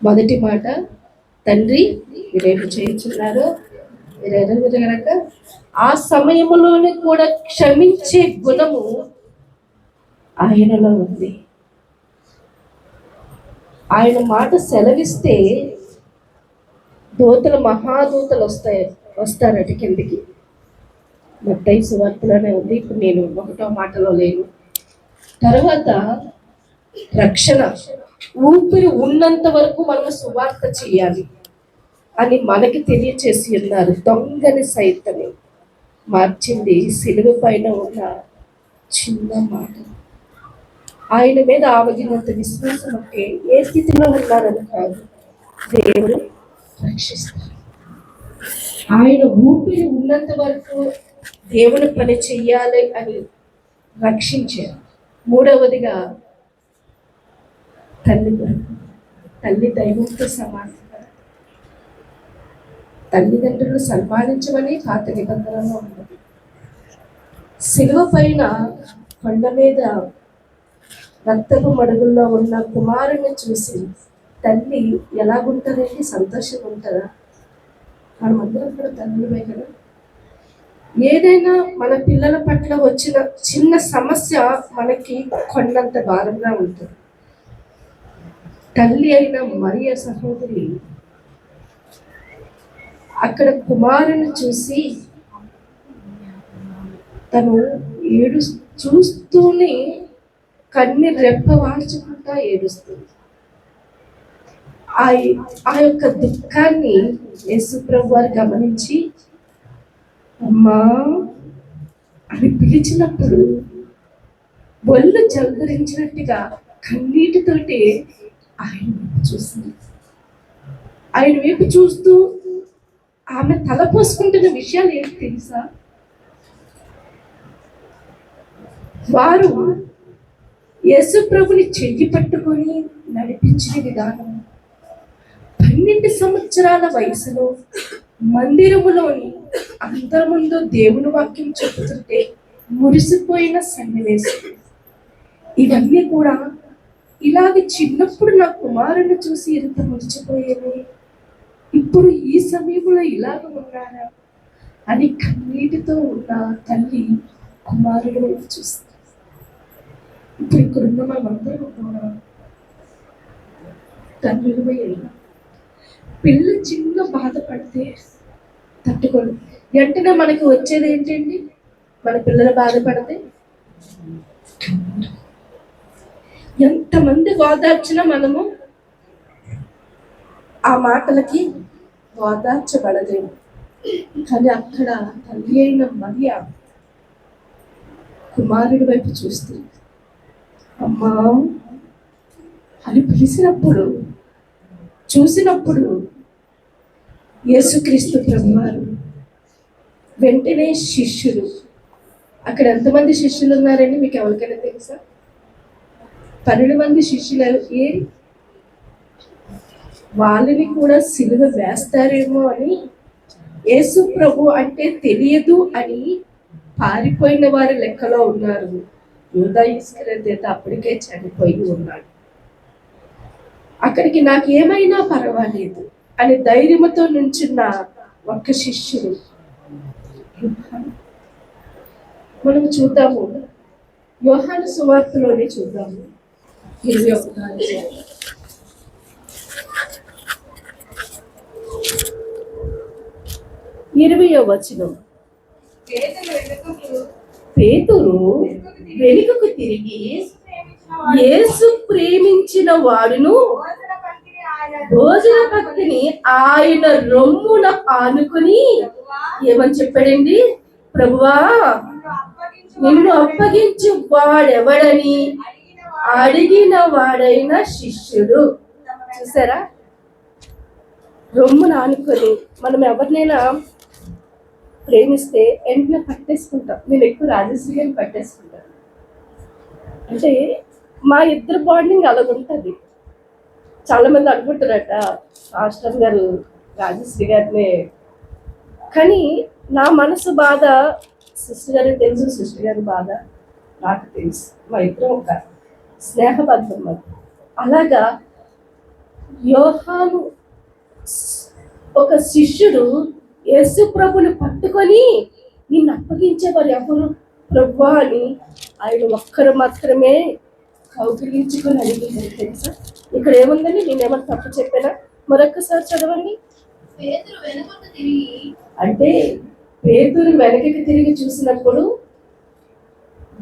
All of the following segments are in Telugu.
మొదటి మాట, తండ్రి మీరేమి చేయించున్నారు మీరు ఎరుగురు గనక. ఆ సమయంలోనే కూడా క్షమించే గుణము ఆయనలో ఉంది. ఆయన మాట సెలవిస్తే దూతలు మహాదూతలు వస్తారట కిందికి. మత్తయి సువార్తలోనే ఉంది. ఇప్పుడు నేను ఒకటో మాటలో లేను. తర్వాత రక్షణ, ఊపిరి ఉన్నంత వరకు మనం సువార్త చేయాలి అని మనకి తెలియచేసి ఉన్నారు. దొంగని సైతని మార్చింది సిలువ పైన ఉన్న చిన్న మాట. ఆయన మీద ఆవగినంత విశ్వాసం అంటే ఏ స్థితిలో ఉన్నారని కాదు, దేవుడు రక్షిస్తారు. ఆయన ఊపిరి ఉన్నంత వరకు దేవుని పని చెయ్యాలి అని రక్షించారు. మూడవదిగా తల్లి దైవంతో సమానం. తల్లిదండ్రులు సన్మానించమని పాత నిబంధనలో ఉన్నది. శిలువ పైన కొండ మీద రక్తపు మడుగుల్లో ఉన్న కుమారుని చూసి తల్లి ఎలాగుంటుందండి? సంతోషంగా ఉంటుందా? మనమందరం కూడా తల్లిమే కదా. ఏదైనా మన పిల్లల పట్ల వచ్చిన చిన్న సమస్య మనకి కొండంత భారంగా ఉంటుంది. తల్లి అయిన మరియ సహోదరి అక్కడ కుమారుని చూసి తను చూస్తూనే కన్ని రెప్ప వాల్చుకుంటా ఏడుస్తుంది. ఆ యొక్క దుఃఖాన్ని యేసుప్రభు వారు గమనించి అమ్మా అని పిలిచినప్పుడు ఒళ్ళు జల్దరించినట్టుగా కన్నీటితోటి ఆయన వైపు చూసింది. ఆయన వైపు చూస్తూ ఆమె తల పోసుకుంటున్న విషయాలు ఏంటి తెలుసా? వారు యేసు ప్రభుని చెయ్యి పట్టుకొని నడిపించిన విధానం, 12 సంవత్సరాల వయసులో మందిరములోని అందరి ముందు దేవుని వాక్యం చెబుతుంటే మురిసిపోయిన సన్నివేశం, ఇవన్నీ కూడా ఇలాగ చిన్నప్పుడు నా కుమారుని చూసి ఎంత మురిచిపోయేది, ఇప్పుడు ఈ సమయంలో ఇలాగ ఉన్నారా అని కన్నీటితో ఉన్న తల్లి కుమారుడు వైపు చూస్తుంది. ఇప్పుడు ఇక్కడున్న మనమందరం కూడా తల్లులమై పిల్ల చిన్న బాధపడితే తట్టుకోదు. వెంటనే మనకి వచ్చేది ఏంటండి? మన పిల్లలు బాధపడితే ఎంతమంది ఓదార్చినా మనము ఆ మాటలకి ఓదార్చబడలేము. కానీ అక్కడ తల్లి అయిన మరియ కుమారుడి వైపు చూస్తుంది. అమ్మా అని పిలిచినప్పుడు చూసినప్పుడు యేసుక్రీస్తు ప్రభువారు వెంటనే శిష్యులు, అక్కడ ఎంతమంది శిష్యులు ఉన్నారండి మీకు ఎవరికైనా తెలుసా? 12 మంది శిష్యులు. వాళ్ళని కూడా సిలువ వేస్తారేమో అని, యేసు ప్రభు అంటే తెలియదు అని పారిపోయిన వారి లెక్కలో ఉన్నారు. యూదా ఇస్కరియోతు అప్పటికే చనిపోయి ఉన్నాడు. అక్కడికి నాకు ఏమైనా పర్వాలేదు అని ధైర్యంతో నుంచున్న ఒక్క శిష్యుడు మనం చూద్దాము. యోహాను సువార్తలోనే చూద్దాము. 20వ వచనం. పేతురు వెనుకకు తిరిగి యేసు ప్రేమించిన వాడును భోజన పత్తిని ఆయన రొమ్మున ఆనుకుని ఏమని చెప్పాడండి? ప్రభువా, నిన్ను అప్పగించు వాడెవడని అడిగిన వాడైన శిష్యుడు. చూసారా? రొమ్మున ఆనుకొని మనం ఎవరినైనా ప్రేమిస్తే వెంటనే పట్టేసుకుంటాం. నేను ఎక్కువ రాజశ్రీ గారిని పట్టేసుకుంటాను. అంటే మా ఇద్దరు బాండింగ్ అలాగుంటుంది. చాలా మంది అనుకుంటారట మాస్టర్ గారు రాజశ్రీ గారినే, కానీ నా మనసు బాధ సిస్టర్ గారికి తెలుసు, సిస్టర్ గారి బాధ నాకు తెలుసు. మా ఇద్దరం ఒక స్నేహబద్ధం. అలాగా యోహాను ఒక శిష్యుడు యేసు ప్రభుని పట్టుకొని నిన్ను అప్పగించేవారు ఎవరు ప్రభువా అని ఆయన ఒక్కరు మాత్రమే కౌగిలించుకొని అడిగింది తెలుసా. ఇక్కడ ఏముందని నేనేమన్నా తప్పు చెప్పానా? మరొక్కసారి చదవండి. అంటే పేతురు వెనకకి తిరిగి చూసినప్పుడు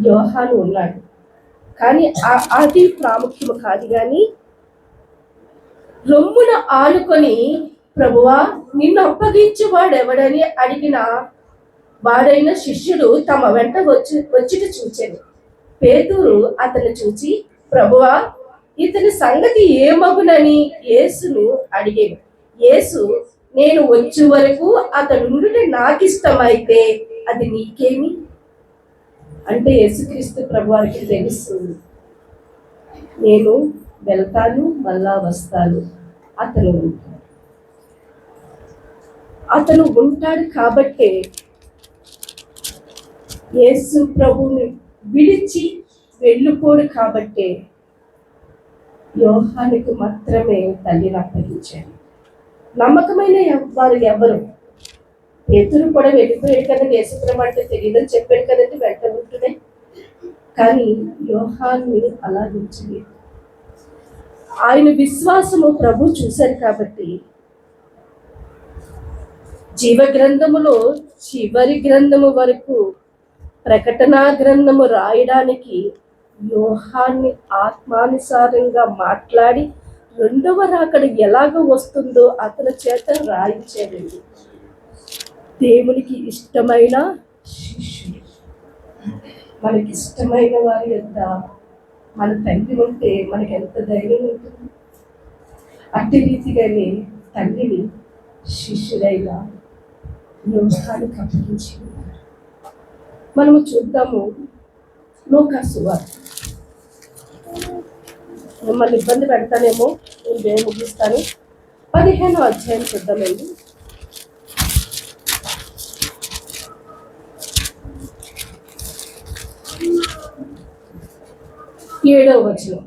యోహాను ఉన్నాడు, కానీ అది ప్రాముఖ్యము కాదు. కానీ రొమ్మున ఆనుకొని ప్రభువా నిన్ను అప్పగించేవాడు ఎవడని అడిగిన వాడైన శిష్యుడు తమ వెంట వచ్చి చూచాను. పేతురు అతను చూచి ప్రభువా ఇతని సంగతి ఏమగునని యేసును అడిగాను. యేసు నేను వచ్చే వరకు అతడు నాకిష్టమైతే అది నీకేమి అంటే యేసుక్రీస్తు ప్రభువారికి తెలుస్తుంది, నేను వెళ్తాను మళ్ళా వస్తాను, అతను ఉంటాడు కాబట్టే యేసు ప్రభుని విడిచి వెళ్ళిపోడు కాబట్టే యోహానుకు మాత్రమే తల్లిని అప్పగించాడు. నమ్మకమైన వారు ఎవరు? పేతురు కూడా వెళ్ళిపోయాడు కదండి, యేసుప్రభు అంటే తెలియదని చెప్పాడు కదండి, వెంట ఉంటునే. కానీ యోహాను అలా ఉంచింది. ఆయన విశ్వాసము ప్రభు చూశారు కాబట్టి జీవ గ్రంథములో చివరి గ్రంథము వరకు ప్రకటనా గ్రంథము రాయడానికి యోహాన్ని ఆత్మానుసారంగా మాట్లాడి రెండవ రాకడ ఎలాగ వస్తుందో అతని చేత రాయించాడండి. దేవునికి ఇష్టమైన శిష్యుడు. మనకి ఇష్టమైన వారి యొక్క మన తండ్రి ఉంటే మనకి ఎంత ధైర్యం ఉంటుంది. అట్టి రీతిగానే తండ్రిని శిష్యుడైన యోహానికి అప్పగించి మనము చూద్దాము. లూకా సువార్త. మిమ్మల్ని ఇబ్బంది పెడతానేమో, నేను దేవుని ముగిస్తాను. 15వ అధ్యాయం చూద్దామండి. 7వ వచనం.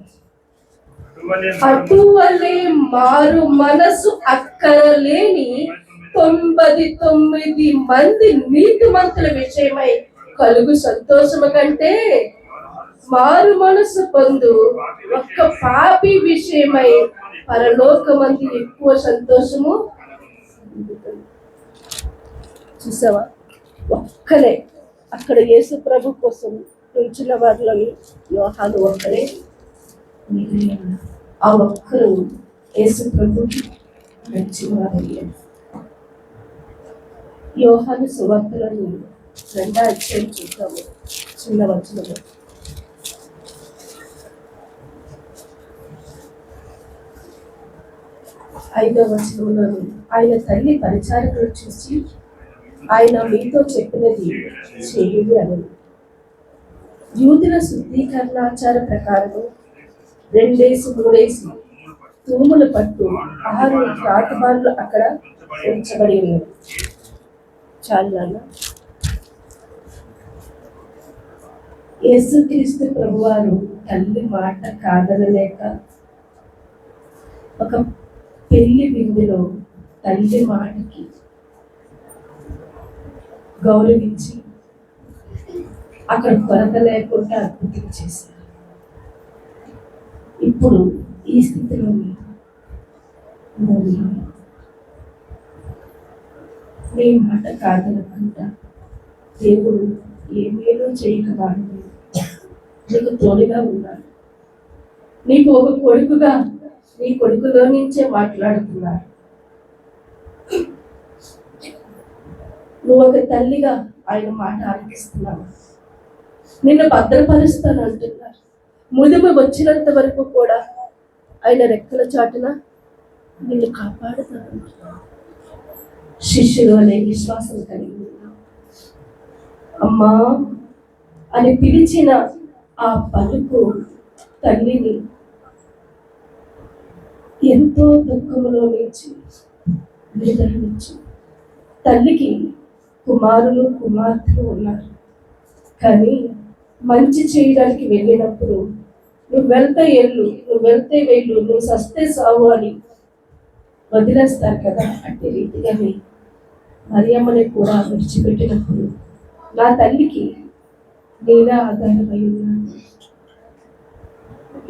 అటువలే మారు మనసు అక్కరలేని 99 మంది నీతిమంతుల విషయమై కలుగు సంతోషము కంటే మారు మనసు పొందు ఒక్క పాపి విషయమై పరలోకమందు ఎక్కువ సంతోషము. చూసావా, ఒక్కలే అక్కడ యేసు ప్రభు కోసం ఉంచిన వారిలోని యోహాను ఒక్కరే. ఆ ఒక్కరు యేసు ప్రభు నచ్చిన వారయ్యారు. యోహాను సువార్తలను 2వ అధ్యాయం చూద్దాము. చిన్న వచనము. 5వ వచనంలోని ఆయన తల్లి పరిచారకులు చూసి ఆయన మీతో చెప్పినది చేయుడి అని. యూదుల శుద్ధీకరణాచార ప్రకారము 2-3 తూముల పట్టు 6 రాతబార్లు అక్కడ ఉంచబడి ఉన్నది. చాలు నాన్న. యేసుక్రీస్తు ప్రభువారు తల్లి మాట కాదనలేక ఒక పెళ్లి విందులో తల్లి మాటకి గౌరవించి అక్కడ కొరత లేకుండా అద్భుతం చేశారు. ఇప్పుడు ఈ స్థితిలో నీ మాట కాదనకుండా దేవుడు ఏమేదో చేయకవాడు నీకు తోడుగా ఉన్నాడు. నీకు ఒక కొడుకుగా నీ కొడుకులో నుంచే మాట్లాడుతున్నారు. నువ్వు ఒక తల్లిగా ఆయన మాట ఆలకిస్తున్నావు. నిన్ను భద్రపరుస్తాను అంటున్నారు. ముదుము వచ్చినంత వరకు కూడా ఆయన రెక్కల చాటున నిన్ను కాపాడుతాను. శిష్యులు అనే విశ్వాసం కలిగి ఉన్నావు. అమ్మా అని పిలిచిన ఆ పలుకు తల్లిని ఎంతో దుఃఖంలో నుంచి నిర్వహించు. తల్లికి కుమారులు కుమార్తెలు ఉన్నారు, కానీ మంచి చేయడానికి వెళ్ళినప్పుడు నువ్వు వెళ్తే వెళ్ళు, నువ్వు సస్తే సావు అని వదిలేస్తారు కదా, అట్టి రీతిగానే మరియమ్మని కూడా విడిచిపెట్టినప్పుడు నా తల్లికి నేనే ఆధారమై ఉన్నాను.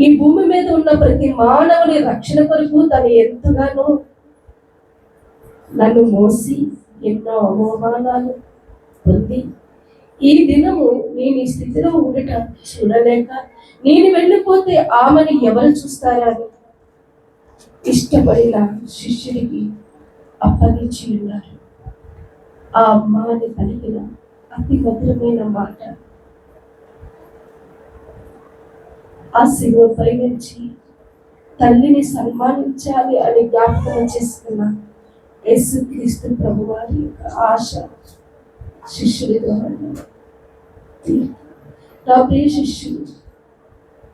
ఈ భూమి మీద ఉన్న ప్రతి మానవుని రక్షణ కొరకు తను ఎంతగానో నన్ను మోసి ఎన్నో అవమానాలు పొంది ఈ దినము నేను ఈ స్థితిలో ఉండట చూడలేక నేను వెళ్ళిపోతే ఆమెను ఎవరు చూస్తారని ఇష్టపడిన శిష్యుడికి అప్పగించి ఉన్నారు. ఆ అమ్మాని పలికిన అతి మధురమైన మాట, ఆ శిలువపై నుంచి తల్లిని సన్మానించాలి అని జ్ఞాపకం చేసుకున్న యేసుక్రీస్తు ప్రభువారి యొక్క ఆశ శిష్యుడి ద్వారా నా ప్రియ శిష్యుడు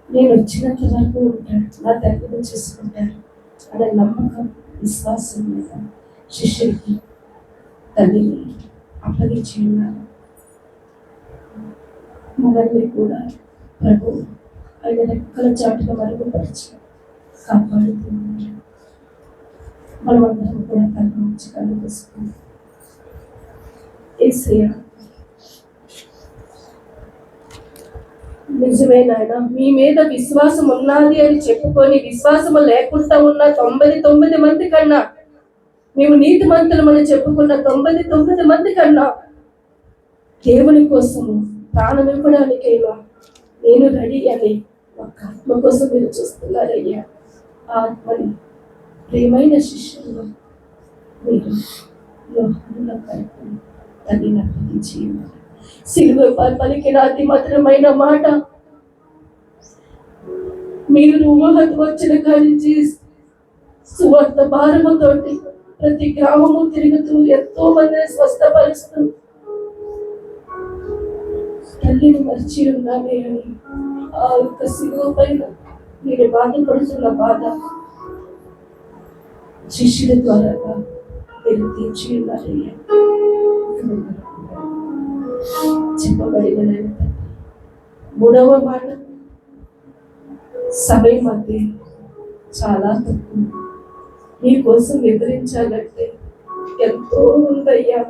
నేను వచ్చినంత వరకు ఉంటాడు, నా దగ్గర చేసుకుంటాడు అనే నమ్మకం, విశ్వాసం మీద శిష్యుడికి తల్లిని అప్పగించి ఉన్నారు. మనల్ని కూడా ప్రభు ఆయన రెక్కల చాటుగా మరుగుపరిచి కాపాడుతున్నారు. మనమందరం కూడా కళ్ళు ఉంచి కళ్ళు వేసుకుంటాం. యేసయ్య నిజమే నాయన, మీ మీద విశ్వాసం ఉన్నది అని చెప్పుకొని విశ్వాసము లేకుండా ఉన్న 99 మంది కన్నా, మేము నీతిమంతులమని చెప్పుకున్న 99 మంది కన్నా దేవుని కోసము ప్రాణం ఇవ్వడానికైనా నేను రెడీ అని ఒక ఆత్మ కోసం మీరు చూస్తున్నారయ్యా. ఆ ఆత్మని ప్రియమైన శిష్యులు మీరు యోహానులో కలుపుకొని తల్లిని అప్పగించి సిలువ పలికిన అతి మధురమైన మాట, మీరు ఊహకు వచ్చిన కానించి సువార్త భారముతోటి ప్రతి గ్రామము తిరుగుతూ ఎంతో మందిని స్వస్థపరుస్తూ తల్లిని మర్చి ఉన్నామే అని ఆ యొక్క సిలువ పైన మీరు బాధపడుతున్న బాధ శిష్యుల ద్వారా మీరు తీర్చి ఉన్నారయ్యా. చెప్పబడిన మూడవ మాట, సమయం మధ్య చాలా తక్కువ, మీకోసం వివరించాలంటే ఎంతో ఉందయ్యా.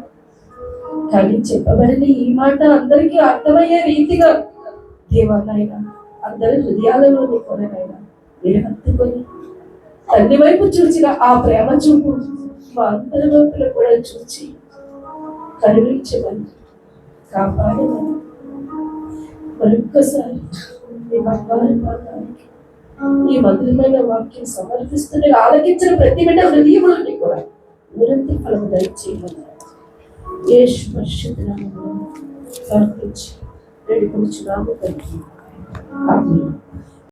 కానీ చెప్పబడిన ఈ మాట అందరికీ అర్థమయ్యే రీతిగా దేవాలైనా అందరి హృదయాలలోని కొనైనా మీరు హత్తుకొని తల్లి వైపు చూసిన ఆ ప్రేమ చూపు మా అందరి వైపులో కూడా చూచి కరుణించమని, కాపాడమని మరొక్కసారి మీ బంగారు పాదానికి ఈ మధురమైన వాక్యం సమర్పిస్తూనే ఆలకించిన ప్రతి బిడ్డ హృదయంలోని కూడా నిరంతర ఫలము దయచేయమని యేసు పరిశుద్ధ నామములో ప్రార్థించి వేడుకొనుచున్నాము తండ్రి. ఆమేన్.